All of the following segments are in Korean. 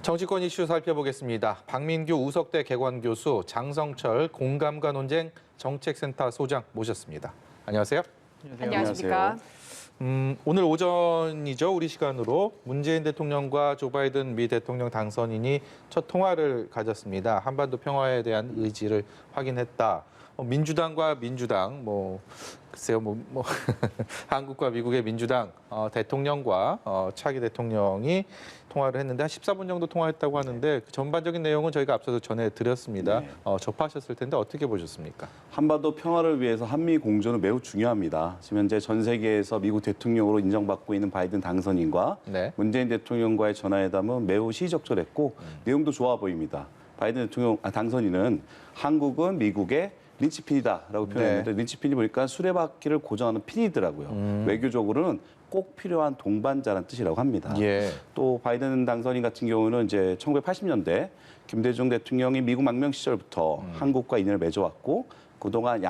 정치권 이슈 살펴보겠습니다. 박민규 우석대 개관교수, 장성철 공감과 논쟁 정책센터 소장 모셨습니다. 안녕하세요. 안녕하십니까. 오늘 오전이죠. 우리 시간으로 문재인 대통령과 조 바이든 미 대통령 당선인이 첫 통화를 가졌습니다. 한반도 평화에 대한 의지를 확인했다. 민주당과 민주당, 글쎄요, 한국과 미국의 민주당 대통령과 차기 대통령이 통화를 했는데 한 14분 정도 통화했다고 하는데 그 전반적인 내용은 저희가 앞서서 전해드렸습니다. 네. 접하셨을 텐데 어떻게 보셨습니까? 한반도 평화를 위해서 한미 공조는 매우 중요합니다. 지금 현재 전 세계에서 미국 대통령으로 인정받고 있는 바이든 당선인과 네. 문재인 대통령과의 전화회담은 매우 시의적절했고 내용도 좋아 보입니다. 바이든 당선인은 한국은 미국의 린치핀이다라고 표현했는데 린치핀이 보니까 수레바퀴를 고정하는 핀이더라고요. 외교적으로는 꼭 필요한 동반자라는 뜻이라고 합니다. 예. 또 바이든 당선인 같은 경우는 이제 1980년대 김대중 대통령이 미국 망명 시절부터 한국과 인연을 맺어왔고 그동안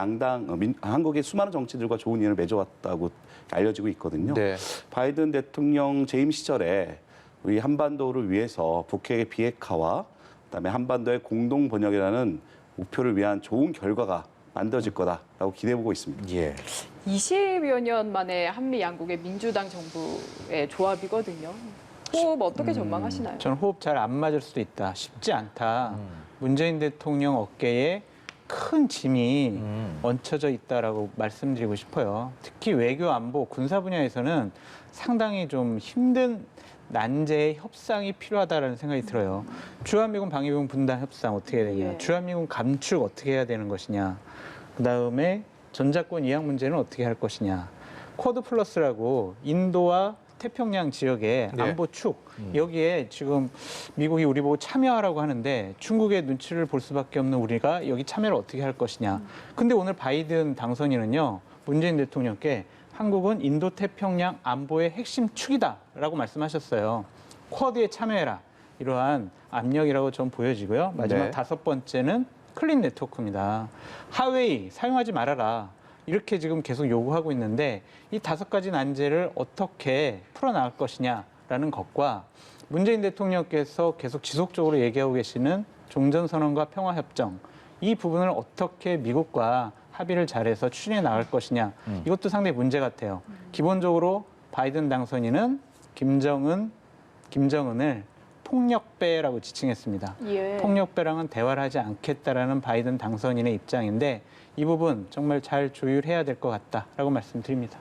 한국의 수많은 정치들과 좋은 인연을 맺어왔다고 알려지고 있거든요. 네. 바이든 대통령 재임 시절에 우리 한반도를 위해서 북핵의 비핵화와 그다음에 한반도의 공동 번영이라는 목표를 위한 좋은 결과가 만들어질 거다라고 기대해보고 있습니다. 예. 20여 년 만에 한미 양국의 민주당 정부의 조합이거든요. 호흡 어떻게 전망하시나요? 저는 호흡 잘 안 맞을 수도 있다. 쉽지 않다. 문재인 대통령 어깨에 큰 짐이 얹혀져 있다라고 말씀드리고 싶어요. 특히 외교, 안보, 군사 분야에서는 상당히 좀 힘든 난제의 협상이 필요하다는 생각이 들어요. 주한미군 방위비용 분담 협상 어떻게 해야 되냐. 예. 주한미군 감축 어떻게 해야 되는 것이냐. 그다음에 전자권 이양 문제는 어떻게 할 것이냐. 쿼드 플러스라고 인도와 태평양 지역의 네. 안보 축 여기에 지금 미국이 우리 보고 참여하라고 하는데 중국의 눈치를 볼 수밖에 없는 우리가 여기 참여를 어떻게 할 것이냐. 근데 오늘 바이든 당선인은요. 문재인 대통령께 한국은 인도 태평양 안보의 핵심 축이다라고 말씀하셨어요. 쿼드에 참여해라. 이러한 압력이라고 좀 보여지고요. 마지막 네. 5번째는 클린 네트워크입니다. 하웨이 사용하지 말아라. 이렇게 지금 계속 요구하고 있는데 이 5가지 난제를 어떻게 풀어나갈 것이냐라는 것과 문재인 대통령께서 계속 지속적으로 얘기하고 계시는 종전선언과 평화협정 이 부분을 어떻게 미국과 합의를 잘해서 추진해 나갈 것이냐. 이것도 상당히 문제 같아요. 기본적으로 바이든 당선인은 김정은을 폭력배라고 지칭했습니다. 예. 폭력배랑은 대화를 하지 않겠다라는 바이든 당선인의 입장인데 이 부분 정말 잘 조율해야 될 것 같다라고 말씀드립니다.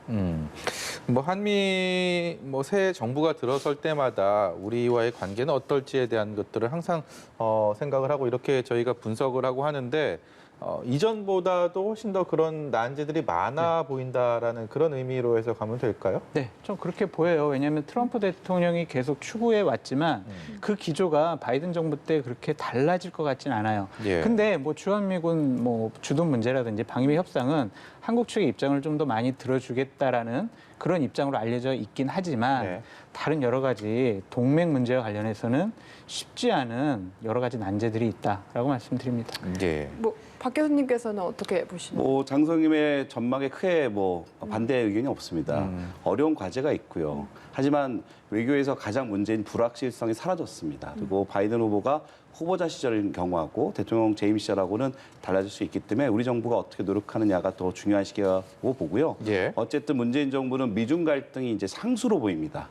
한미 새 정부가 들어설 때마다 우리와의 관계는 어떨지에 대한 것들을 항상 생각을 하고 이렇게 저희가 분석을 하고 하는데 이전보다도 훨씬 더 그런 난제들이 많아 보인다라는 그런 의미로 해서 가면 될까요? 네, 좀 그렇게 보여요. 왜냐하면 트럼프 대통령이 계속 추구해 왔지만 그 기조가 바이든 정부 때 그렇게 달라질 것 같진 않아요. 예. 근데 주한미군 주둔 문제라든지 방위비 협상은 한국 측의 입장을 좀 더 많이 들어주겠다라는 그런 입장으로 알려져 있긴 하지만 네. 다른 여러 가지 동맹 문제와 관련해서는 쉽지 않은 여러 가지 난제들이 있다라고 말씀드립니다. 예. 박 교수님께서는 어떻게 보시나요? 장성님의 전망에 크게 반대 의견이 없습니다. 어려운 과제가 있고요. 하지만 외교에서 가장 문제인 불확실성이 사라졌습니다. 그리고 바이든 후보가 후보자 시절인 경우하고 대통령 재임 시절하고는 달라질 수 있기 때문에 우리 정부가 어떻게 노력하느냐가 더 중요한 시기라고 보고요. 예. 어쨌든 문재인 정부는 미중 갈등이 이제 상수로 보입니다.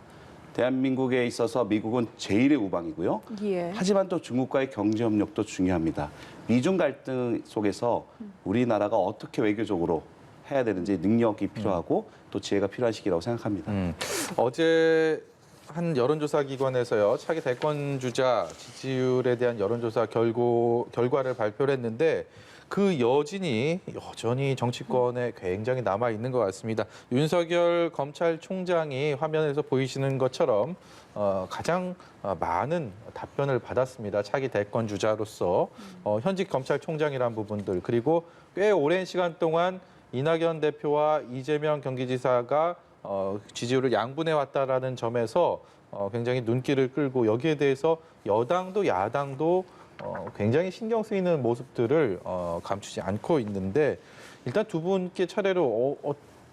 대한민국에 있어서 미국은 제일의 우방이고요. 예. 하지만 또 중국과의 경제 협력도 중요합니다. 미중 갈등 속에서 우리나라가 어떻게 외교적으로 해야 되는지 능력이 필요하고 또 지혜가 필요한 시기라고 생각합니다. 어제 한 여론조사 기관에서요 차기 대권 주자 지지율에 대한 여론조사 결과를 발표를 했는데 그 여진이 여전히 정치권에 굉장히 남아 있는 것 같습니다. 윤석열 검찰총장이 화면에서 보이시는 것처럼 가장 많은 답변을 받았습니다. 차기 대권 주자로서 현직 검찰총장이란 부분들 그리고 꽤 오랜 시간 동안 이낙연 대표와 이재명 경기지사가 지지율을 양분해 왔다라는 점에서 굉장히 눈길을 끌고 여기에 대해서 여당도 야당도 굉장히 신경 쓰이는 모습들을 감추지 않고 있는데 일단 두 분께 차례로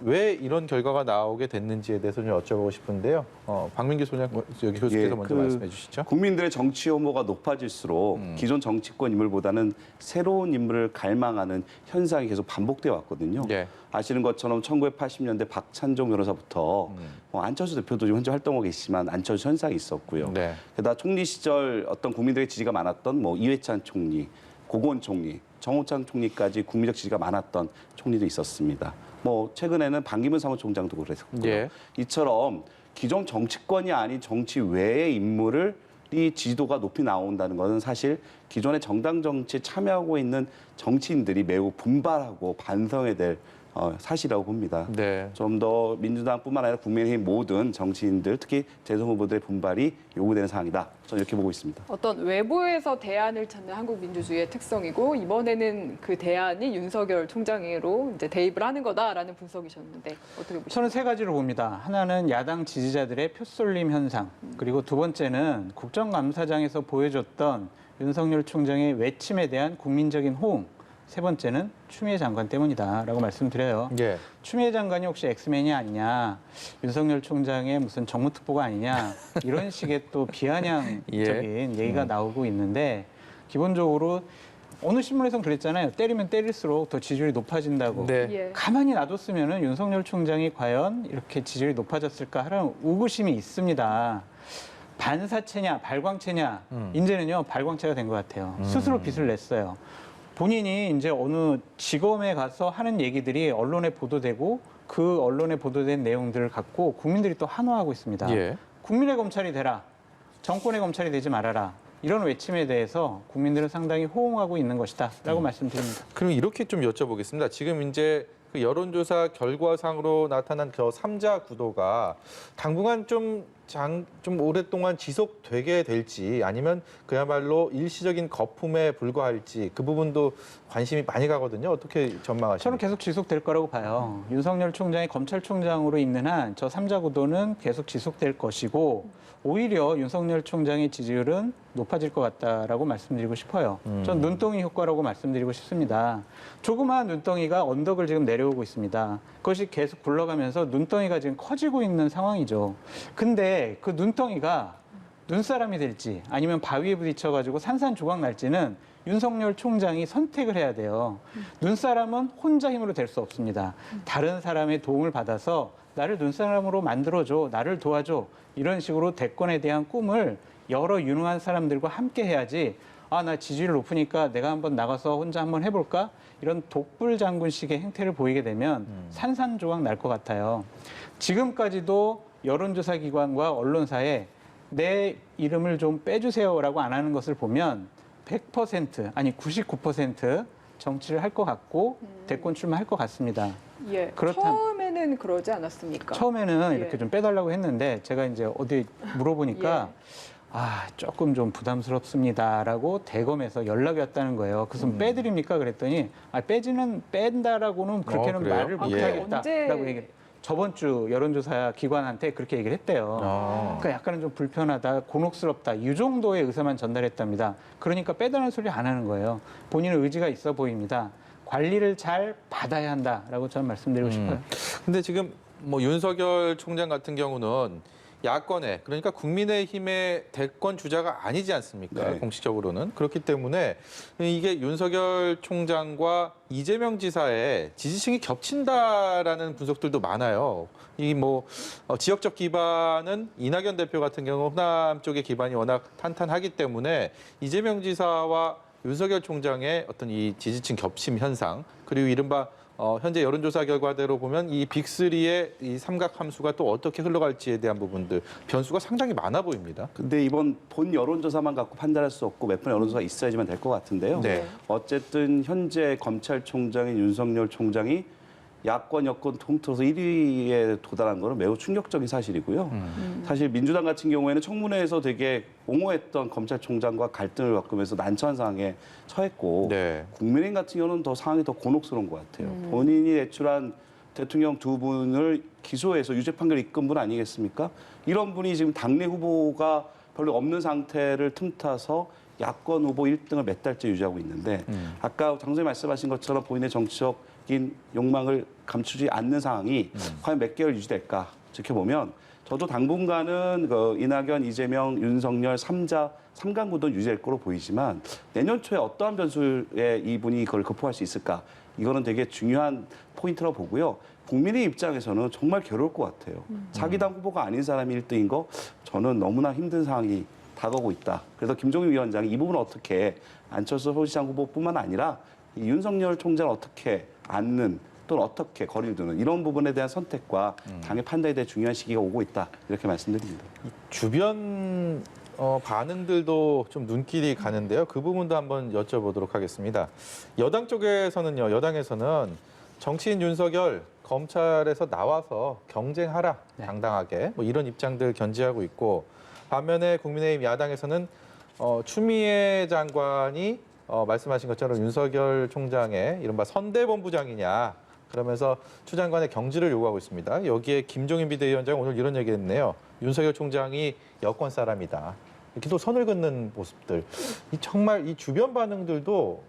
왜 이런 결과가 나오게 됐는지에 대해서 좀 여쭤보고 싶은데요. 박민규 소장 여기 교수께서 먼저 말씀해 주시죠. 국민들의 정치 혐오가 높아질수록 기존 정치권 인물보다는 새로운 인물을 갈망하는 현상이 계속 반복돼 왔거든요. 예. 아시는 것처럼 1980년대 박찬종 변호사부터 안철수 대표도 지금 현재 활동하고 계시지만 안철수 현상이 있었고요. 네. 게다가 총리 시절 어떤 국민들의 지지가 많았던 이회찬 총리, 고건 총리, 정호창 총리까지 국민적 지지가 많았던 총리도 있었습니다. 최근에는 반기문 사무총장도 그랬었고요. 예. 이처럼 기존 정치권이 아닌 정치 외의 인물을 이 지지도가 높이 나온다는 것은 사실 기존의 정당 정치에 참여하고 있는 정치인들이 매우 분발하고 반성해야 될 사실이라고 봅니다. 네. 좀 더 민주당뿐만 아니라 국민의힘 모든 정치인들, 특히 대선 후보들의 분발이 요구되는 사항이다. 저는 이렇게 보고 있습니다. 어떤 외부에서 대안을 찾는 한국 민주주의의 특성이고 이번에는 그 대안이 윤석열 총장으로 이제 대입을 하는 거다라는 분석이셨는데 어떻게 보십니까? 저는 세 가지로 봅니다. 하나는 야당 지지자들의 표쏠림 현상, 그리고 두 번째는 국정감사장에서 보여줬던 윤석열 총장의 외침에 대한 국민적인 호응, 세 번째는 추미애 장관 때문이다라고 말씀드려요. 예. 추미애 장관이 혹시 엑스맨이 아니냐, 윤석열 총장의 무슨 정무특보가 아니냐, 이런 식의 또 비아냥적인 얘기가 나오고 있는데, 기본적으로 어느 신문에서는 그랬잖아요. 때리면 때릴수록 더 지지율이 높아진다고. 네. 예. 가만히 놔뒀으면 윤석열 총장이 과연 이렇게 지지율이 높아졌을까 하는 의구심이 있습니다. 반사체냐, 발광체냐, 이제는요, 발광체가 된 것 같아요. 스스로 빚을 냈어요. 본인이 이제 어느 지검에 가서 하는 얘기들이 언론에 보도되고 그 언론에 보도된 내용들을 갖고 국민들이 또 환호하고 있습니다. 예. 국민의 검찰이 되라, 정권의 검찰이 되지 말아라. 이런 외침에 대해서 국민들은 상당히 호응하고 있는 것이다라고 말씀드립니다. 그럼 이렇게 좀 여쭤보겠습니다. 지금 이제 그 여론조사 결과상으로 나타난 저 3자 구도가 당분간 좀 오랫동안 지속되게 될지 아니면 그야말로 일시적인 거품에 불과할지 그 부분도 관심이 많이 가거든요. 어떻게 전망하십니까? 저는 계속 지속될 거라고 봐요. 윤석열 총장이 검찰총장으로 있는 한 저 3자 구도는 계속 지속될 것이고 오히려 윤석열 총장의 지지율은 높아질 것 같다라고 말씀드리고 싶어요. 전 눈덩이 효과라고 말씀드리고 싶습니다. 조그마한 눈덩이가 언덕을 지금 내려오고 있습니다. 그것이 계속 굴러가면서 눈덩이가 지금 커지고 있는 상황이죠. 근데 그 눈덩이가 눈사람이 될지 아니면 바위에 부딪혀가지고 산산조각 날지는 윤석열 총장이 선택을 해야 돼요. 눈사람은 혼자 힘으로 될 수 없습니다. 다른 사람의 도움을 받아서 나를 눈사람으로 만들어줘, 나를 도와줘 이런 식으로 대권에 대한 꿈을 여러 유능한 사람들과 함께 해야지 나 지지율 높으니까 내가 한번 나가서 혼자 한번 해볼까? 이런 독불장군식의 행태를 보이게 되면 산산조각 날 것 같아요. 지금까지도 여론조사 기관과 언론사에 내 이름을 좀 빼주세요라고 안 하는 것을 보면 100% 아니 99% 정치를 할 것 같고 대권 출마할 것 같습니다. 예. 처음에는 그러지 않았습니까? 처음에는 예. 이렇게 좀 빼달라고 했는데 제가 이제 어디 물어보니까 조금 좀 부담스럽습니다라고 대검에서 연락이 왔다는 거예요. 그래서 빼드립니까? 그랬더니 뺀다라고는 그렇게는 그래요? 말을 예. 못하겠다라고 얘기. 저번 주 여론조사 기관한테 그렇게 얘기를 했대요. 아. 그러니까 약간은 좀 불편하다, 곤혹스럽다 이 정도의 의사만 전달했답니다. 그러니까 빼달라는 소리 안 하는 거예요. 본인의 의지가 있어 보입니다. 관리를 잘 받아야 한다라고 저는 말씀드리고 싶어요. 근데 지금 윤석열 총장 같은 경우는 야권의 그러니까 국민의힘의 대권 주자가 아니지 않습니까? 네. 공식적으로는. 그렇기 때문에 이게 윤석열 총장과 이재명 지사의 지지층이 겹친다라는 분석들도 많아요. 이 지역적 기반은 이낙연 대표 같은 경우 호남 쪽의 기반이 워낙 탄탄하기 때문에 이재명 지사와 윤석열 총장의 어떤 이 지지층 겹침 현상 그리고 이른바 현재 여론조사 결과대로 보면 이 빅3의 이 삼각 함수가 또 어떻게 흘러갈지에 대한 부분들 변수가 상당히 많아 보입니다. 근데 이번 본 여론조사만 갖고 판단할 수 없고 몇 번 여론조사가 있어야지만 될 것 같은데요. 네. 어쨌든 현재 검찰총장인 윤석열 총장이 야권, 여권 통틀어서 1위에 도달한 것은 매우 충격적인 사실이고요. 사실 민주당 같은 경우에는 청문회에서 되게 옹호했던 검찰총장과 갈등을 겪으면서 난처한 상황에 처했고 네. 국민의힘 같은 경우는 더 상황이 더 곤혹스러운 것 같아요. 본인이 제출한 대통령 두 분을 기소해서 유죄 판결 이끈 분 아니겠습니까? 이런 분이 지금 당내 후보가 별로 없는 상태를 틈타서 야권 후보 1등을 몇 달째 유지하고 있는데 아까 장 선생님 말씀하신 것처럼 본인의 정치적 정치적인 욕망을 감추지 않는 상황이 과연 몇 개월 유지될까 지켜보면 저도 당분간은 그 이낙연, 이재명, 윤석열 삼강 구도는 유지될 거로 보이지만 내년 초에 어떠한 변수에 이분이 그걸 극복할 수 있을까? 이거는 되게 중요한 포인트라고 보고요. 국민의 입장에서는 정말 괴로울 것 같아요. 자기 당 후보가 아닌 사람이 1등인 거 저는 너무나 힘든 상황이 다가오고 있다. 그래서 김종인 위원장이 이 부분을 어떻게 안철수 서울시장 후보뿐만 아니라 이 윤석열 총장을 어떻게 안는 또는 어떻게 거리를 두는 이런 부분에 대한 선택과 당의 판단에 대해 중요한 시기가 오고 있다. 이렇게 말씀드립니다. 주변 반응들도 좀 눈길이 가는데요. 그 부분도 한번 여쭤보도록 하겠습니다. 여당 쪽에서는요, 여당에서는 정치인 윤석열 검찰에서 나와서 경쟁하라, 당당하게 뭐 이런 입장들 견지하고 있고, 반면에 국민의힘 야당에서는 추미애 장관이 말씀하신 것처럼 윤석열 총장의 이른바 선대본부장이냐, 그러면서 추 장관의 경질을 요구하고 있습니다. 여기에 김종인 비대위원장은 오늘 이런 얘기했네요. 윤석열 총장이 여권 사람이다. 이렇게 또 선을 긋는 모습들. 정말 이 주변 반응들도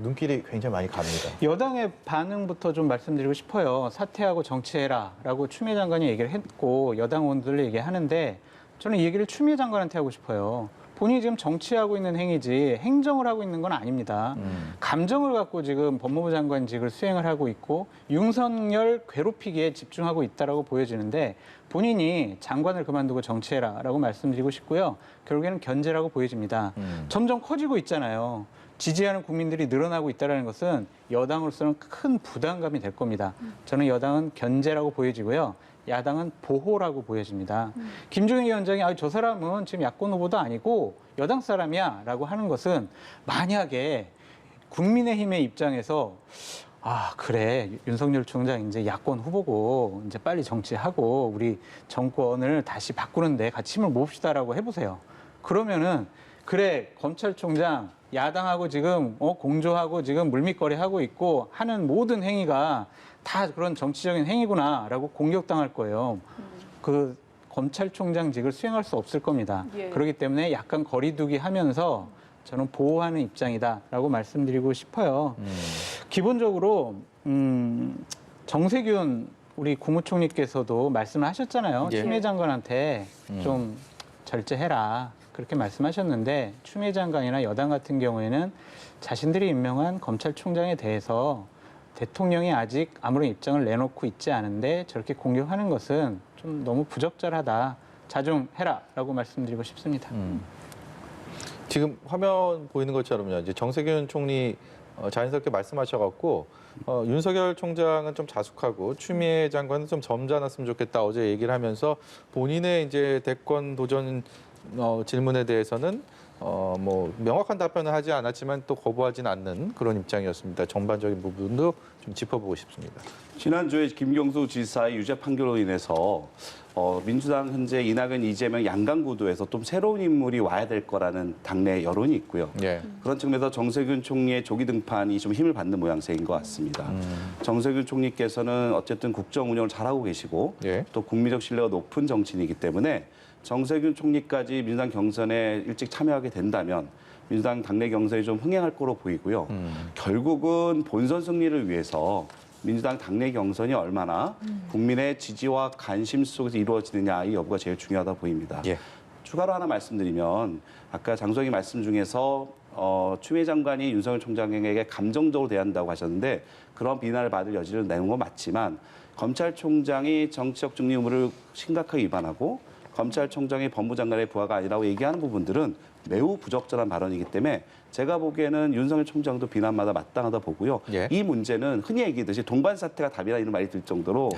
눈길이 굉장히 많이 갑니다. 여당의 반응부터 좀 말씀드리고 싶어요. 사퇴하고 정치해라라고 추미애 장관이 얘기를 했고 여당 의원들 얘기하는데 저는 이 얘기를 추미애 장관한테 하고 싶어요. 본인이 지금 정치하고 있는 행위지 행정을 하고 있는 건 아닙니다. 감정을 갖고 지금 법무부 장관직을 수행을 하고 있고 윤석열 괴롭히기에 집중하고 있다라고 보여지는데 본인이 장관을 그만두고 정치해라라고 말씀드리고 싶고요. 결국에는 견제라고 보여집니다. 점점 커지고 있잖아요. 지지하는 국민들이 늘어나고 있다는 것은 여당으로서는 큰 부담감이 될 겁니다. 저는 여당은 견제라고 보여지고요. 야당은 보호라고 보여집니다. 김종인 위원장이 저 사람은 지금 야권 후보도 아니고 여당 사람이야 라고 하는 것은 만약에 국민의힘의 입장에서 그래 윤석열 총장 이제 야권 후보고 이제 빨리 정치하고 우리 정권을 다시 바꾸는데 같이 힘을 모읍시다라고 해보세요. 그러면은 그래 검찰총장 야당하고 지금 공조하고 지금 물밑거리하고 있고 하는 모든 행위가 다 그런 정치적인 행위구나라고 공격당할 거예요. 그 검찰총장직을 수행할 수 없을 겁니다. 예. 그렇기 때문에 약간 거리두기 하면서 저는 보호하는 입장이다라고 말씀드리고 싶어요. 기본적으로 정세균 우리 국무총리께서도 말씀을 하셨잖아요. 예. 추미애 장관한테 좀 절제해라. 그렇게 말씀하셨는데 추미애 장관이나 여당 같은 경우에는 자신들이 임명한 검찰총장에 대해서 대통령이 아직 아무런 입장을 내놓고 있지 않은데 저렇게 공격하는 것은 좀 너무 부적절하다. 자중해라라고 말씀드리고 싶습니다. 지금 화면 보이는 것처럼요. 이제 정세균 총리 자연스럽게 말씀하셔갖고 윤석열 총장은 좀 자숙하고 추미애 장관은 좀 점잖았으면 좋겠다 어제 얘기를 하면서 본인의 이제 대권 도전 질문에 대해서는 뭐 명확한 답변을 하지 않았지만 또 거부하지는 않는 그런 입장이었습니다. 전반적인 부분도 좀 짚어보고 싶습니다. 지난주에 김경수 지사의 유죄 판결로 인해서 민주당 현재 이낙연, 이재명 양강구도에서 좀 새로운 인물이 와야 될 거라는 당내 여론이 있고요. 예. 그런 측면에서 정세균 총리의 조기 등판이 좀 힘을 받는 모양새인 것 같습니다. 정세균 총리께서는 어쨌든 국정 운영을 잘하고 계시고 예. 또 국민적 신뢰가 높은 정치인이기 때문에 정세균 총리까지 민주당 경선에 일찍 참여하게 된다면 민주당 당내 경선이 좀 흥행할 거로 보이고요. 결국은 본선 승리를 위해서 민주당 당내 경선이 얼마나 국민의 지지와 관심 속에서 이루어지느냐 이 여부가 제일 중요하다 보입니다. 예. 추가로 하나 말씀드리면 아까 장소영이 말씀 중에서 추미애 장관이 윤석열 총장에게 감정적으로 대한다고 하셨는데 그런 비난을 받을 여지를 내는 건 맞지만 검찰총장이 정치적 중립 의무를 심각하게 위반하고 검찰총장이 법무장관의 부하가 아니라고 얘기하는 부분들은 매우 부적절한 발언이기 때문에 제가 보기에는 윤석열 총장도 비난마다 마땅하다 보고요. 예. 이 문제는 흔히 얘기했듯이 동반 사태가 답이라 이런 말이 들 정도로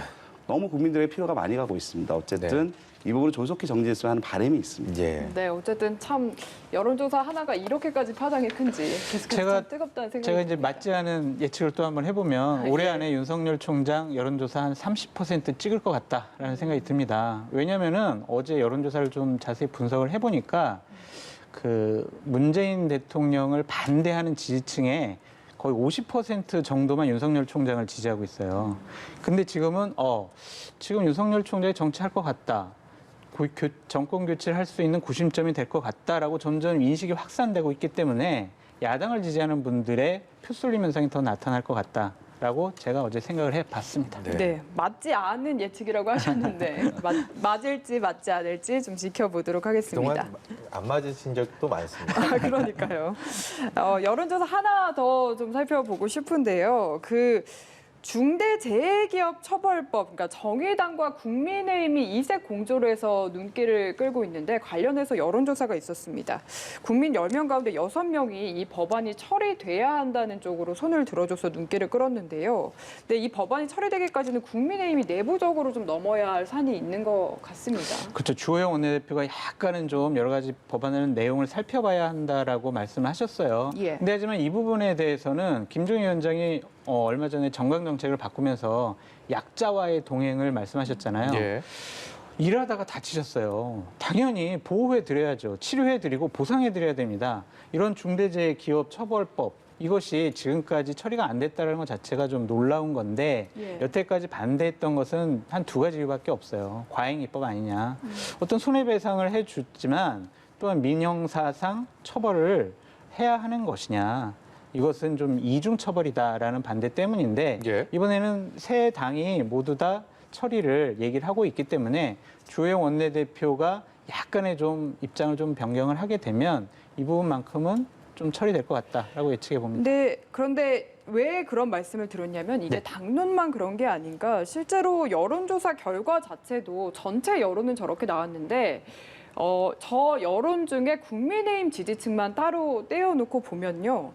너무 국민들의 피로가 많이 가고 있습니다. 어쨌든 이 부분을 조속히 정리했으면 하는 바람이 있습니다. 예. 네, 어쨌든 참 여론조사 하나가 이렇게까지 파장이 큰지 계속해서 제가- 좀 뜨겁다는 생각이 제가 이제 듭니다. 맞지 않은 예측을 또 한번 해보면 올해 예. 안에 윤석열 총장 여론조사 한 30% 찍을 것 같다라는 생각이 듭니다. 왜냐하면은 어제 여론조사를 좀 자세히 분석을 해보니까 그 문재인 대통령을 반대하는 지지층에 거의 50% 정도만 윤석열 총장을 지지하고 있어요. 근데 지금은 지금 윤석열 총장이 정치할 것 같다. 정권 교체를 할 수 있는 구심점이 될 것 같다라고 점점 인식이 확산되고 있기 때문에 야당을 지지하는 분들의 표 쏠림 현상이 더 나타날 것 같다. 라고 제가 어제 생각을 해봤습니다. 네, 맞지 않은 예측이라고 하셨는데 맞을지 맞지 않을지 좀 지켜보도록 하겠습니다. 그동안 안 맞으신 적도 많습니다. 그러니까요. 여론조사 하나 더 좀 살펴보고 싶은데요. 중대재해기업처벌법, 그러니까 정의당과 국민의힘이 이색 공조를 해서 눈길을 끌고 있는데 관련해서 여론조사가 있었습니다. 국민 10명 가운데 6명이 이 법안이 처리돼야 한다는 쪽으로 손을 들어줘서 눈길을 끌었는데요. 근데 이 법안이 처리되기까지는 국민의힘이 내부적으로 좀 넘어야 할 산이 있는 것 같습니다. 그렇죠. 주호영 원내대표가 약간은 좀 여러 가지 법안의 내용을 살펴봐야 한다라고 말씀하셨어요. 예. 근데 하지만 이 부분에 대해서는 김종인 위원장이 얼마 전에 정강정책을 바꾸면서 약자와의 동행을 말씀하셨잖아요. 예. 일하다가 다치셨어요. 당연히 보호해 드려야죠. 치료해 드리고 보상해 드려야 됩니다. 이런 중대재해기업처벌법 이것이 지금까지 처리가 안 됐다는 것 자체가 좀 놀라운 건데 예. 여태까지 반대했던 것은 한 두 가지 이유밖에 없어요. 과잉입법 아니냐. 어떤 손해배상을 해줬지만 또한 민형사상 처벌을 해야 하는 것이냐. 이것은 좀 이중 처벌이다라는 반대 때문인데 예. 이번에는 세 당이 모두 다 처리를 얘기를 하고 있기 때문에 주호영 원내대표가 약간의 좀 입장을 좀 변경을 하게 되면 이 부분만큼은 좀 처리될 것 같다라고 예측해 봅니다. 그런데 왜 그런 말씀을 드렸냐면 이게 네. 당론만 그런 게 아닌가. 실제로 여론조사 결과 자체도 전체 여론은 저렇게 나왔는데 저 여론 중에 국민의힘 지지층만 따로 떼어놓고 보면요.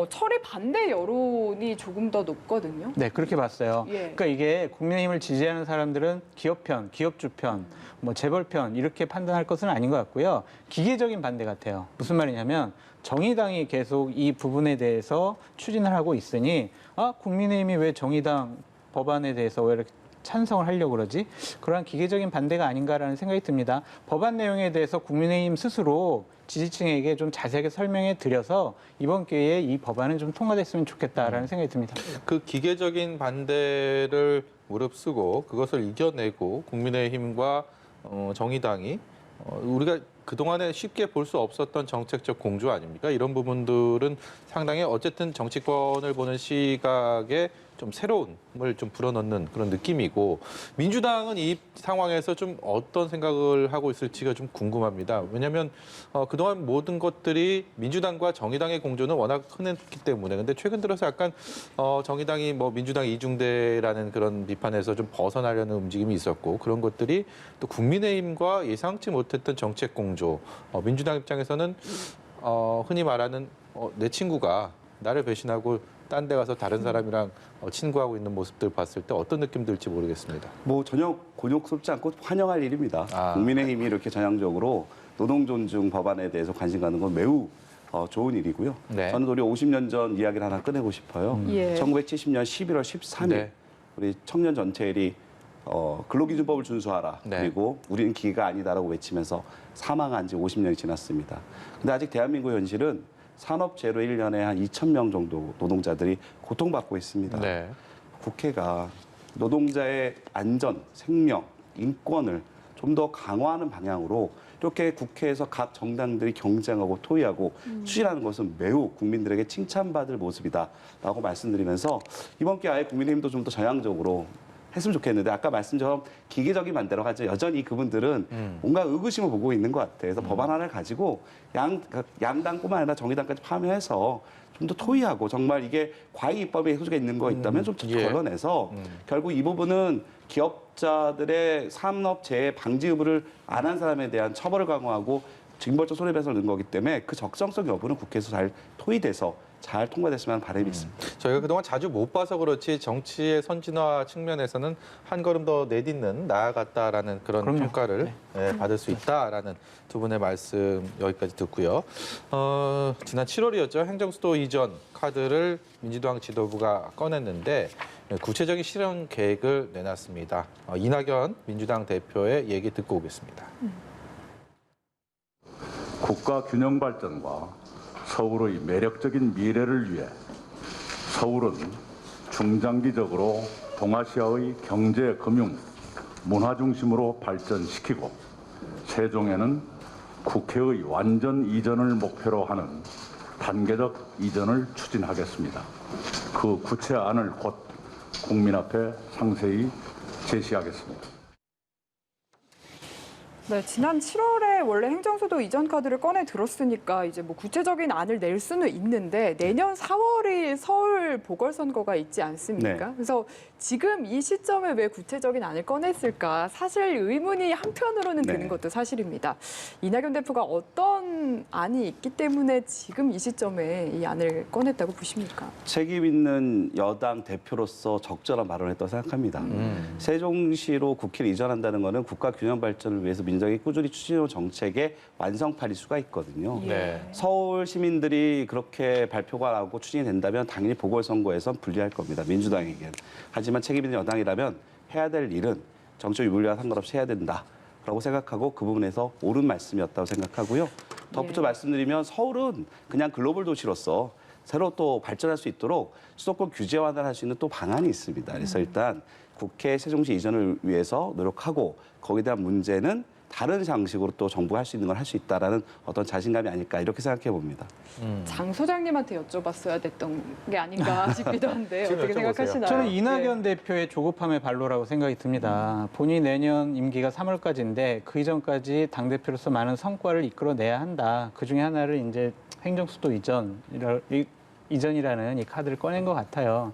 처리 반대 여론이 조금 더 높거든요. 네, 그렇게 봤어요. 예. 그러니까 이게 국민의힘을 지지하는 사람들은 기업 편, 기업주 편, 뭐 재벌 편 이렇게 판단할 것은 아닌 것 같고요. 기계적인 반대 같아요. 무슨 말이냐면 정의당이 계속 이 부분에 대해서 추진을 하고 있으니 국민의힘이 왜 정의당 법안에 대해서 왜 이렇게 찬성을 하려고 그러지? 그러한 기계적인 반대가 아닌가라는 생각이 듭니다. 법안 내용에 대해서 국민의힘 스스로 지지층에게 좀 자세하게 설명해 드려서 이번 기회에 이 법안은 좀 통과됐으면 좋겠다라는 생각이 듭니다. 그 기계적인 반대를 무릅쓰고 그것을 이겨내고 국민의힘과 정의당이 우리가 그동안에 쉽게 볼 수 없었던 정책적 공조 아닙니까? 이런 부분들은 상당히 어쨌든 정치권을 보는 시각에 좀 새로움을 좀 불어넣는 그런 느낌이고 민주당은 이 상황에서 좀 어떤 생각을 하고 있을지가 좀 궁금합니다. 왜냐하면 그동안 모든 것들이 민주당과 정의당의 공조는 워낙 흔했기 때문에 근데 최근 들어서 약간 정의당이 뭐 민주당 이중대라는 그런 비판에서 좀 벗어나려는 움직임이 있었고 그런 것들이 또 국민의힘과 예상치 못했던 정책 공조 민주당 입장에서는 흔히 말하는 내 친구가 나를 배신하고 딴 데 가서 다른 사람이랑 친구하고 있는 모습들 봤을 때 어떤 느낌 들지 모르겠습니다. 뭐 전혀 곤욕스럽지 않고 환영할 일입니다. 아. 국민의힘이 이렇게 전향적으로 노동 존중 법안에 대해서 관심 갖는 건 매우 좋은 일이고요. 네. 저는 우리 50년 전 이야기를 하나 꺼내고 싶어요. 예. 1970년 11월 13일 네. 우리 청년 전체일이 근로기준법을 준수하라. 네. 그리고 우리는 기계가 아니다라고 외치면서 사망한 지 50년이 지났습니다. 근데 아직 대한민국 현실은 산업재해로 1년에 한 2,000명 정도 노동자들이 고통받고 있습니다. 네. 국회가 노동자의 안전, 생명, 인권을 좀 더 강화하는 방향으로 이렇게 국회에서 각 정당들이 경쟁하고 토의하고 추진하는 것은 매우 국민들에게 칭찬받을 모습이다라고 말씀드리면서 이번 기회에 아예 국민의힘도 좀 더 전향적으로 했으면 좋겠는데 아까 말씀처럼 기계적인 반대로 하죠. 여전히 그분들은 뭔가 의구심을 보고 있는 것 같아요. 그래서 법안 하나를 가지고 양당뿐만 아니라 정의당까지 파면해서 좀 더 토의하고 정말 이게 과잉 입법의 소지가 있는 거 있다면 좀 예. 걸러내서 결국 이 부분은 기업자들의 산업재해 방지 의무를 안 한 사람에 대한 처벌을 강화하고 징벌적 손해배상을 넣은 거기 때문에 그 적정성 여부는 국회에서 잘 토의돼서 잘 통과됐으면 하는 바람이 있습니다. 저희가 그동안 자주 못 봐서 그렇지 정치의 선진화 측면에서는 한 걸음 더 내딛는 나아갔다라는 그런 그럼요. 평가를 받을 수 있다라는 두 분의 말씀 여기까지 듣고요. 지난 7월이었죠. 행정수도 이전 카드를 민주당 지도부가 꺼냈는데 구체적인 실현 계획을 내놨습니다. 이낙연 민주당 대표의 얘기 듣고 오겠습니다. 국가 균형 발전과 서울의 매력적인 미래를 위해 서울은 중장기적으로 동아시아의 경제, 금융, 문화 중심으로 발전시키고 세종에는 국회의 완전 이전을 목표로 하는 단계적 이전을 추진하겠습니다. 그 구체안을 곧 국민 앞에 상세히 제시하겠습니다. 네, 지난 7월에 원래 행정수도 이전 카드를 꺼내 들었으니까 이제 뭐 구체적인 안을 낼 수는 있는데 내년 4월이 서울 보궐선거가 있지 않습니까? 네. 그래서 지금 이 시점에 왜 구체적인 안을 꺼냈을까? 사실 의문이 한편으로는 드는 네. 것도 사실입니다. 이낙연 대표가 어떤 안이 있기 때문에 지금 이 시점에 이 안을 꺼냈다고 보십니까? 책임 있는 여당 대표로서 적절한 발언을 했다고 생각합니다. 세종시로 국회를 이전한다는 것은 국가 균형 발전을 위해서 민정이 꾸준히 추진해온 정책의 완성판일 수가 있거든요. 네. 서울 시민들이 그렇게 발표가 나고 추진이 된다면 당연히 보궐선거에선 불리할 겁니다. 민주당에겐. 하지만 책임 있는 여당이라면 해야 될 일은 정치 유불리와 상관없이 해야 된다라고 생각하고 그 부분에서 옳은 말씀이었다고 생각하고요. 덧붙여 말씀드리면 서울은 그냥 글로벌 도시로서 새로 또 발전할 수 있도록 수도권 규제 완화를 수 있는 또 방안이 있습니다. 그래서 일단 국회 세종시 이전을 위해서 노력하고 거기에 대한 문제는 다른 방식으로 또 정부가 할 수 있는 걸 할 수 있다라는 어떤 자신감이 아닐까 이렇게 생각해 봅니다. 장 소장님한테 여쭤봤어야 됐던 게 아닌가 싶기도 한데 지금 어떻게 여쭤보세요. 생각하시나요? 저는 이낙연 예. 대표의 조급함의 발로라고 생각이 듭니다. 본인이 내년 임기가 3월까지인데 그 이전까지 당대표로서 많은 성과를 이끌어내야 한다. 그중에 하나를 이제 행정수도 이전이라는 이 카드를 꺼낸 것 같아요.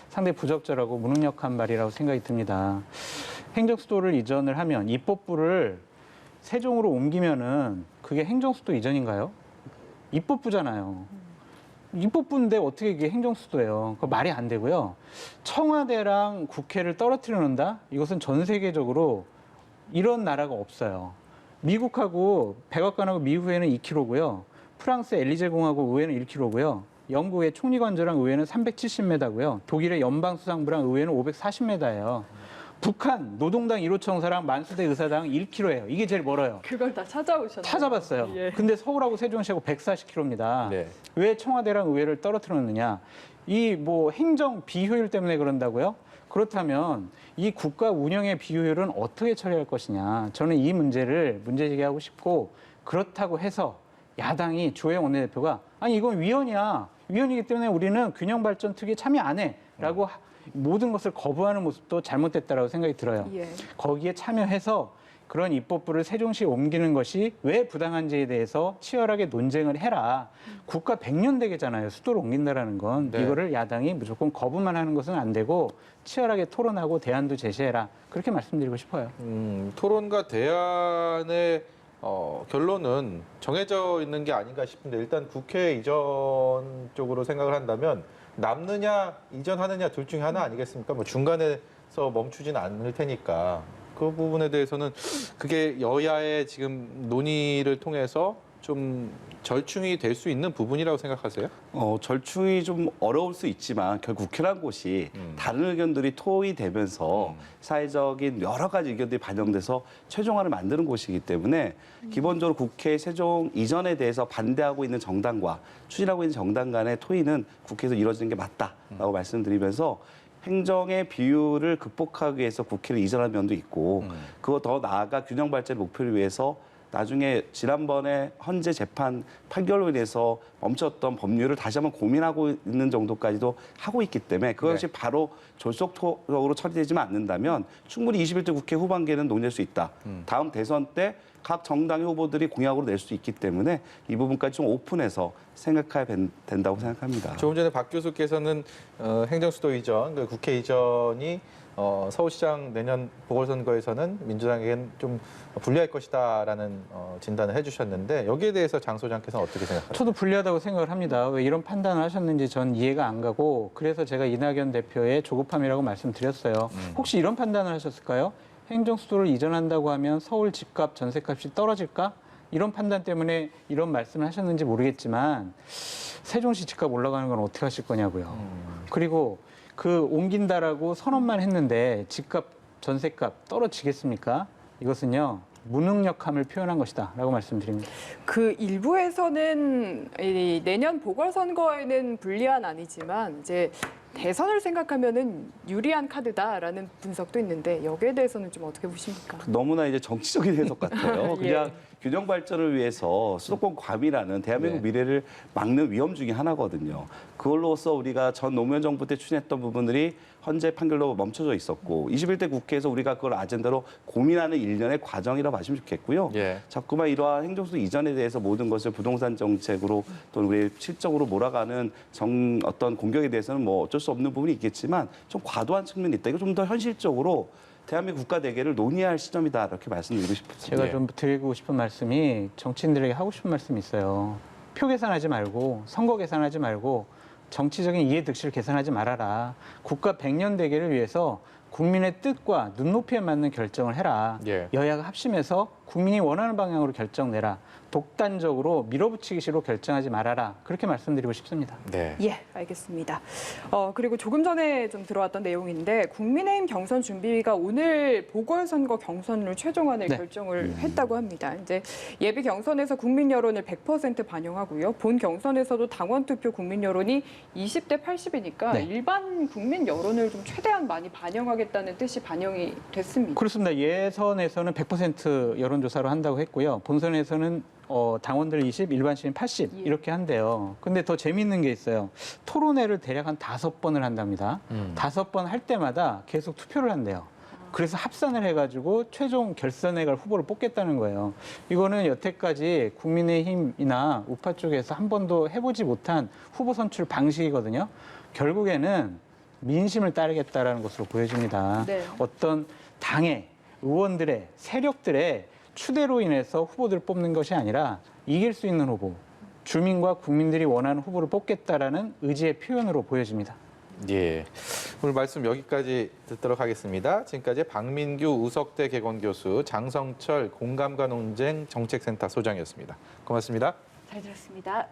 상당히 부적절하고 무능력한 말이라고 생각이 듭니다. 행정수도를 이전을 하면 입법부를 세종으로 옮기면은 그게 행정수도 이전인가요? 입법부잖아요. 입법부인데 어떻게 이게 행정수도예요? 그거 말이 안 되고요. 청와대랑 국회를 떨어뜨려 놓는다? 이것은 전 세계적으로 이런 나라가 없어요. 미국하고 백악관하고 미국에는 2km고요. 프랑스 엘리제 공화국 의회는 1km고요. 영국의 총리관저랑 의회는 370m고요. 독일의 연방수상부랑 의회는 540m예요. 북한 노동당 1호 청사랑 만수대 의사당 1km예요. 이게 제일 멀어요. 그걸 다 찾아오셨나요? 찾아봤어요. 예. 근데 서울하고 세종시하고 140km입니다. 네. 왜 청와대랑 의회를 떨어뜨렸느냐? 이 뭐 행정 비효율 때문에 그런다고요? 그렇다면 이 국가 운영의 비효율은 어떻게 처리할 것이냐? 저는 이 문제를 문제제기하고 싶고 그렇다고 해서 야당이 주호영 원내대표가 아니 이건 위헌이야. 위헌이기 때문에 우리는 균형발전 특위에 참여 안 해. 라고 모든 것을 거부하는 모습도 잘못됐다고 생각이 들어요. 예. 거기에 참여해서 그런 입법부를 세종시에 옮기는 것이 왜 부당한지에 대해서 치열하게 논쟁을 해라. 국가 100년 대계잖아요. 수도를 옮긴다라는 건. 네. 이거를 야당이 무조건 거부만 하는 것은 안 되고 치열하게 토론하고 대안도 제시해라. 그렇게 말씀드리고 싶어요. 토론과 대안의 결론은 정해져 있는 게 아닌가 싶은데 일단 국회 이전 쪽으로 생각을 한다면 남느냐 이전하느냐 둘 중에 하나 아니겠습니까? 뭐 중간에서 멈추진 않을 테니까 그 부분에 대해서는 그게 여야의 지금 논의를 통해서 좀 절충이 될 수 있는 부분이라고 생각하세요? 절충이 좀 어려울 수 있지만 결국 국회란 곳이 다른 의견들이 토의되면서 사회적인 여러 가지 의견들이 반영돼서 최종안을 만드는 곳이기 때문에 기본적으로 국회 세종 이전에 대해서 반대하고 있는 정당과 추진하고 있는 정당 간의 토의는 국회에서 이루어지는 게 맞다라고 말씀드리면서 행정의 비율을 극복하기 위해서 국회를 이전한 면도 있고 그거 더 나아가 균형 발전의 목표를 위해서 나중에 지난번에 헌재 재판 판결로 인해서 멈췄던 법률을 다시 한번 고민하고 있는 정도까지도 하고 있기 때문에 그것이 바로 졸속적으로 처리되지만 않는다면 충분히 21대 국회 후반기에는 논의할 수 있다. 다음 대선 때 각 정당의 후보들이 공약으로 낼 수 있기 때문에 이 부분까지 좀 오픈해서 생각해야 된다고 생각합니다. 조금 전에 박 교수께서는 행정수도 이전, 그 국회 이전이 서울시장 내년 보궐선거에서는 민주당에겐 좀 불리할 것이다라는 진단을 해주셨는데 여기에 대해서 장 소장께서는 어떻게 생각하세요? 저도 불리하다고 생각을 합니다. 왜 이런 판단을 하셨는지 전 이해가 안 가고 그래서 제가 이낙연 대표의 조급함이라고 말씀드렸어요. 혹시 이런 판단을 하셨을까요? 행정수도를 이전한다고 하면 서울 집값, 전세값이 떨어질까? 이런 판단 때문에 이런 말씀을 하셨는지 모르겠지만 세종시 집값 올라가는 건 어떻게 하실 거냐고요. 그리고 그 옮긴다라고 선언만 했는데 집값, 전세값 떨어지겠습니까? 이것은요. 무능력함을 표현한 것이다라고 말씀드립니다. 그 일부에서는 이 내년 보궐선거에는 불리한 아니지만 이제 대선을 생각하면은 유리한 카드다라는 분석도 있는데 여기에 대해서는 좀 어떻게 보십니까? 너무나 이제 정치적인 해석 같아요. 예. 그냥 균형 발전을 위해서 수도권 과밀화는 대한민국 네. 미래를 막는 위험 중에 하나거든요. 그걸로써 우리가 전 노무현 정부 때 추진했던 부분들이 헌재 판결로 멈춰져 있었고 21대 국회에서 우리가 그걸 아젠다로 고민하는 일련의 과정이라고 하시면 좋겠고요. 예. 자꾸만 이러한 행정수 이전에 대해서 모든 것을 부동산 정책으로 또는 우리 실적으로 몰아가는 어떤 공격에 대해서는 뭐 어쩔 수 없는 부분이 있겠지만 좀 과도한 측면이 있다. 이거 좀 더 현실적으로 대한민국 국가 대계를 논의할 시점이다. 이렇게 말씀드리고 싶습니다. 제가 예. 좀 드리고 싶은 말씀이 정치인들에게 하고 싶은 말씀이 있어요. 표 계산하지 말고 선거 계산하지 말고 정치적인 이해득실 계산하지 말아라. 국가 100년 대계를 위해서 국민의 뜻과 눈높이에 맞는 결정을 해라. 예. 여야가 합심해서 국민이 원하는 방향으로 결정내라. 독단적으로 밀어붙이기식으로 결정하지 말아라. 그렇게 말씀드리고 싶습니다. 네. 예, 알겠습니다. 그리고 조금 전에 좀 들어왔던 내용인데 국민의힘 경선 준비가 오늘 보궐선거 경선을 최종안을 네. 결정을 했다고 합니다. 이제 예비 경선에서 국민 여론을 100% 반영하고요. 본 경선에서도 당원 투표 국민 여론이 20대 80이니까 네. 일반 국민 여론을 좀 최대한 많이 반영하겠다는 뜻이 반영이 됐습니다. 그렇습니다. 예선에서는 100% 여론조사로 한다고 했고요. 본선에서는 당원들 20, 일반 시민 80 예. 이렇게 한대요. 근데 더 재미있는 게 있어요. 토론회를 대략 한 5번을 한답니다. 5번 할 때마다 계속 투표를 한대요. 그래서 합산을 해가지고 최종 결선에 갈 후보를 뽑겠다는 거예요. 이거는 여태까지 국민의힘이나 우파 쪽에서 한 번도 해보지 못한 후보 선출 방식이거든요. 결국에는 민심을 따르겠다라는 것으로 보여집니다. 네. 어떤 당의 의원들의 세력들의 추대로 인해서 후보들을 뽑는 것이 아니라 이길 수 있는 후보, 주민과 국민들이 원하는 후보를 뽑겠다라는 의지의 표현으로 보여집니다. 예. 오늘 말씀 여기까지 듣도록 하겠습니다. 지금까지 박민규 우석대 개건교수, 장성철 공감과 논쟁 정책센터 소장이었습니다. 고맙습니다. 잘 들었습니다.